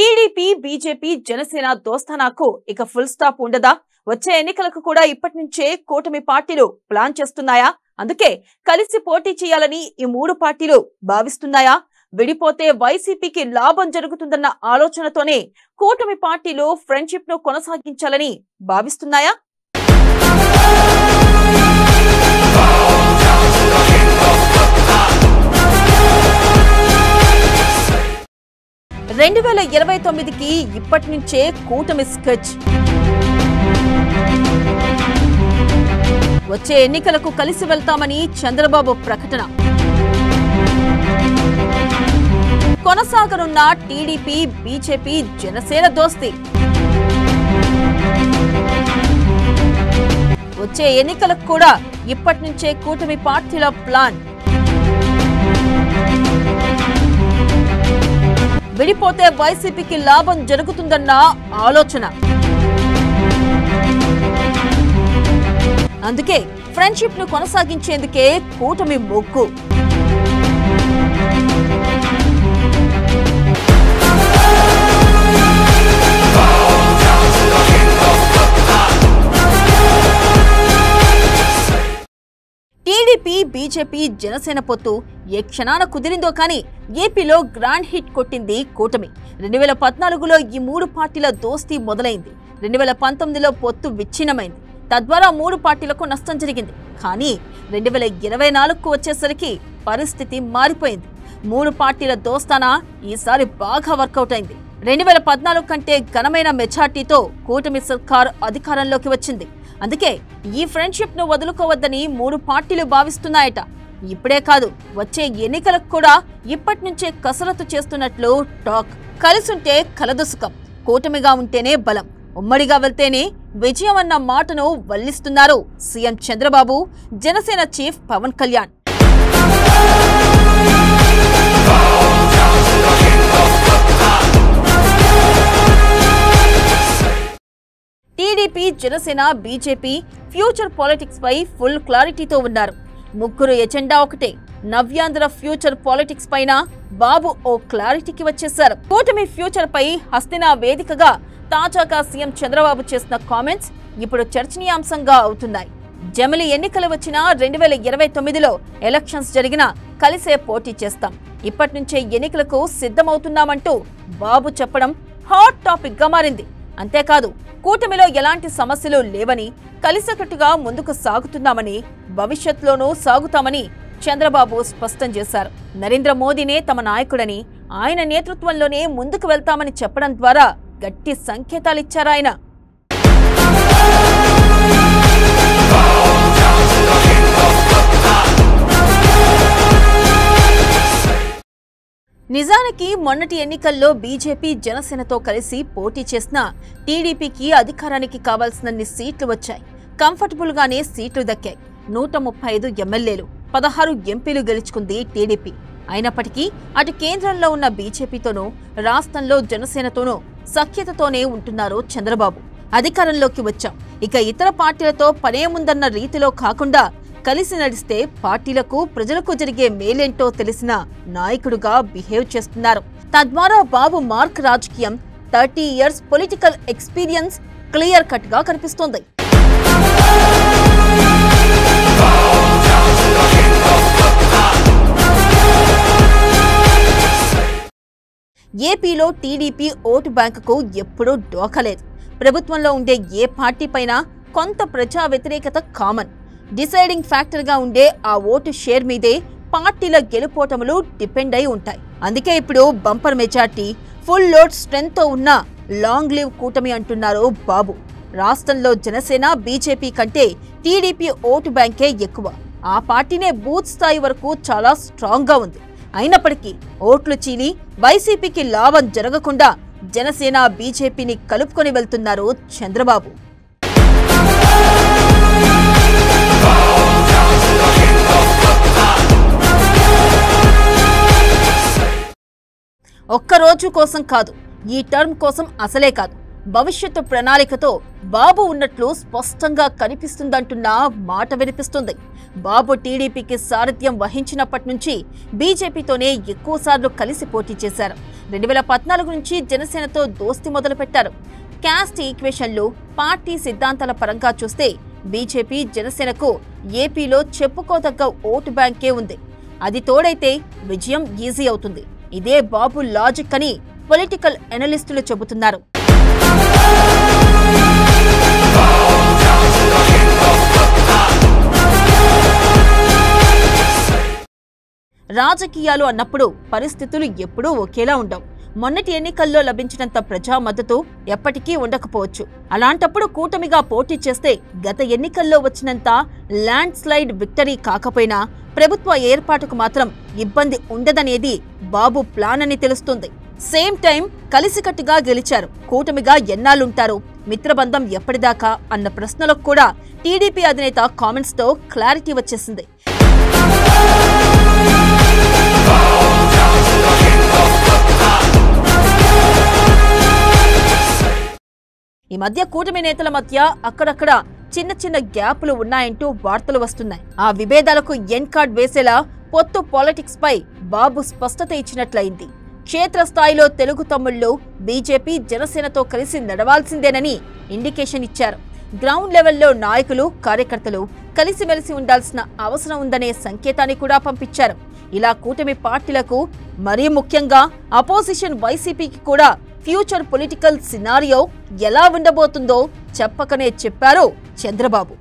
TDP BJP Janasena దోస్తానాకు ఇక full stop ఉండదా? వచ్చే ఎన్నికలకు కూడా ఇప్పటినుంచే కూటమి పార్టీలు ప్లాన్ చేస్తున్నాయా? అందుకే కలిసి పోటీ చేయాలని ఈ మూడు పార్టీలు భావిస్తున్నాయా? విడిపోతే వైసీపీకి లాభం జరుగుతుందన్న ఆలోచనతోనే కూటమి పార్టీలు ఫ్రెండ్షిప్ ను కొనసాగించాలని భావిస్తున్నాయా? రెండు 2029కి ఇప్పటి నుంచే కూటమి స్కెచ్. వచ్చే ఎన్నికలకు కలిసి వెళ్తామని చంద్రబాబు ప్రకటన. కొనసాగనున్న టీడీపీ బీజేపీ జనసేన దోస్తీ. వచ్చే ఎన్నికలకు కూడా ఇప్పటి నుంచే కూటమి పార్టీల ప్లాన్. విడిపోతే వైసీపీకి లాభం జరుగుతుందన్న ఆలోచన. అందుకే ఫ్రెండ్షిప్ ను కొనసాగించేందుకే కూటమి మొగ్గు. టీడీపీ బీజేపీ జనసేన పొత్తు ఏ క్షణాన కుదిరిందో కానీ ఏపీలో గ్రాండ్ హిట్ కొట్టింది కూటమి. 2014లో ఈ మూడు పార్టీల దోస్తీ మొదలైంది. 2019లో పొత్తు విచ్ఛిన్నమైంది. తద్వారా మూడు పార్టీలకు నష్టం జరిగింది. కానీ 2024కు వచ్చేసరికి పరిస్థితి మారిపోయింది. మూడు పార్టీల దోస్తానా ఈసారి బాగా వర్కౌట్ అయింది. 2014 కంటే ఘనమైన మెజార్టీతో కూటమి సర్కార్ అధికారంలోకి వచ్చింది. అందుకే ఈ ఫ్రెండ్షిప్ ను వదులుకోవద్దని మూడు పార్టీలు భావిస్తున్నాయట. ఇప్పుడే కాదు, వచ్చే ఎన్నికలకు కూడా ఇప్పటి నుంచే కసరత్తు చేస్తున్నట్లు టాక్. కలిసుంటే కలదు సుఖం, కూటమిగా ఉంటేనే బలం, ఉమ్మడిగా వెళ్తేనే విజయం అన్న మాటను వల్లిస్తున్నారు CM Chandrababu, Janasena chief Pawan Kalyan. TDP Janasena BJP future politics పై ఫుల్ క్లారిటీతో ఉన్నారు. ముగ్గురు ఎజెండా ఒకటే. నవ్యాంధ్ర ఫ్యూచర్ పాలిటిక్స్ పైన బాబు ఓ క్లారిటీకి వచ్చేశారు. కూటమి ఫ్యూచర్ పై హస్తినా వేదికగా తాజాగా సీఎం చంద్రబాబు చేసిన కామెంట్స్ ఇప్పుడు చర్చనీయాంశంగా అవుతున్నాయి. జమిలి ఎన్నికలు వచ్చినా 2029లో ఎలక్షన్స్ జరిగినా కలిసే పోటీ చేస్తాం, ఇప్పటి నుంచే ఎన్నికలకు సిద్ధమవుతున్నామంటూ బాబు చెప్పడం హాట్ టాపిక్ గా మారింది. అంతేకాదు, కూటమిలో ఎలాంటి సమస్యలు లేవని, కలిసికట్టుగా ముందుకు సాగుతున్నామని, భవిష్యత్తులోనూ సాగుతామని చంద్రబాబు స్పష్టం చేశారు. నరేంద్ర మోదీనే తమ నాయకుడని, ఆయన నేతృత్వంలోనే ముందుకు వెళ్తామని చెప్పడం ద్వారా గట్టి సంకేతాలిచ్చారాయన. నిజానికి మొన్నటి ఎన్నికల్లో బీజేపీ జనసేనతో కలిసి పోటీ చేసిన టీడీపీకి అధికారానికి కావాల్సినన్ని సీట్లు వచ్చాయి. కంఫర్టబుల్ గానే సీట్లు దక్కాయి. 135 ఎమ్మెల్యేలు, 16 ఎంపీలు గెలుచుకుంది టీడీపీ. అయినప్పటికీ అటు కేంద్రంలో ఉన్న బీజేపీతోనూ, రాష్ట్రంలో జనసేనతోనూ సఖ్యతతోనే ఉంటున్నారు చంద్రబాబు. అధికారంలోకి వచ్చాం, ఇక ఇతర పార్టీలతో పనేముందన్న రీతిలో కాకుండా కలిసి నడిస్తే పార్టీలకు ప్రజలకు జరిగే మేలేంటో తెలిసిన నాయకుడుగా బిహేవ్ చేస్తున్నారు. తద్వారా బాబు మార్క్ రాజకీయం, 30 years political experience clear cut గా కనిపిస్తోంది. ఏపీలో టీడీపీ ఓటు బ్యాంకుకు ఎప్పుడూ డోకలేదు. ప్రభుత్వంలో ఉండే ఏ పార్టీ పైన కొంత ప్రజా వ్యతిరేకత కామన్. డిసైడింగ్ ఫ్యాక్టర్ గా ఉండే ఆ ఓటు షేర్ మీదే పార్టీల గెలుపోటములు డిపెండ్ అయి ఉంటాయి. అందుకే ఇప్పుడు bumper majority, full load strength తో ఉన్న లాంగ్ లివ్ కూటమి అంటున్నారు బాబు. రాష్ట్రంలో జనసేన బీజేపీ కంటే టీడీపీ ఓటు బ్యాంకే ఎక్కువ. ఆ పార్టీనే బూత్ స్థాయి వరకు చాలా స్ట్రాంగ్ గా ఉంది. అయినప్పటికీ ఓట్లు చీలి వైసీపీకి లాభం జరగకుండా జనసేన బీజేపీని కలుపుకొని వెళ్తున్నారు చంద్రబాబు. ఒక్క రోజు కోసం కాదు, ఈ టర్మ్ కోసం అసలే కాదు, భవిష్యత్తు ప్రణాళికతో బాబు ఉన్నట్లు స్పష్టంగా కనిపిస్తుందంటున్న మాట వినిపిస్తుంది. బాబు టీడీపీకి సారథ్యం వహించినప్పటి నుంచి బీజేపీతోనే ఎక్కువసార్లు కలిసి పోటీ చేశారు. 2014 నుంచి జనసేనతో దోస్తి మొదలుపెట్టారు. క్యాస్ట్ ఈక్వేషన్లు, పార్టీ సిద్ధాంతాల పరంగా చూస్తే బీజేపీ జనసేనకు ఏపీలో చెప్పుకోదగ్గ ఓటు బ్యాంకే ఉంది. అది తోడైతే విజయం ఈజీ అవుతుంది. ఇదే బాబు లాజిక్ అని పొలిటికల్ అనలిస్టులు చెబుతున్నారు. రాజకీయాలు అన్నప్పుడు పరిస్థితులు ఎప్పుడూ ఒకేలా ఉండవు. మొన్నటి ఎన్నికల్లో లభించినంత ప్రజా మద్దతు ఎప్పటికీ ఉండకపోవచ్చు. అలాంటప్పుడు కూటమిగా పోటీ చేస్తే గత ఎన్నికల్లో వచ్చినంత ల్యాండ్ స్లైడ్ విక్టరీ కాకపోయినా ప్రభుత్వ ఏర్పాటుకు మాత్రం ఇబ్బంది ఉండదనేది బాబు ప్లాన్ అని తెలుస్తుంది. సేమ్ టైం కలిసికట్టుగా గెలిచారు. కూటమిగా ఎన్నాళ్ళుంటారు, మిత్రబంధం ఎప్పటిదాకా అన్న ప్రశ్నలకు కూడా టీడీపీ అధినేత కామెంట్స్ తో క్లారిటీ వచ్చేసింది. ఈ మధ్య కూటమి నేతల మధ్య అక్కడక్కడ చిన్న చిన్న గ్యాపులు ఉన్నాయంటూ వార్తలు వస్తున్నాయి. ఆ విభేదాలకు ఎండ్ కార్డ్ వేసేలా పొత్తు పాలిటిక్స్ పై బాబు స్పష్టత ఇచ్చినట్లయింది. క్షేత్రస్థాయిలో తెలుగు తమ్ముళ్లు బీజేపీ జనసేనతో కలిసి నడవాల్సిందేనని ఇండికేషన్ ఇచ్చారు. గ్రౌండ్ లెవెల్లో నాయకులు, కార్యకర్తలు కలిసిమెలిసి ఉండాల్సిన అవసరం ఉందనే సంకేతాన్ని కూడా పంపించారు. ఇలా కూటమి పార్టీలకు, మరీ ముఖ్యంగా అపోజిషన్ వైసీపీకి కూడా ఫ్యూచర్ పొలిటికల్ సినారియో ఎలా ఉండబోతుందో చెప్పకనే చెప్పారు చంద్రబాబు.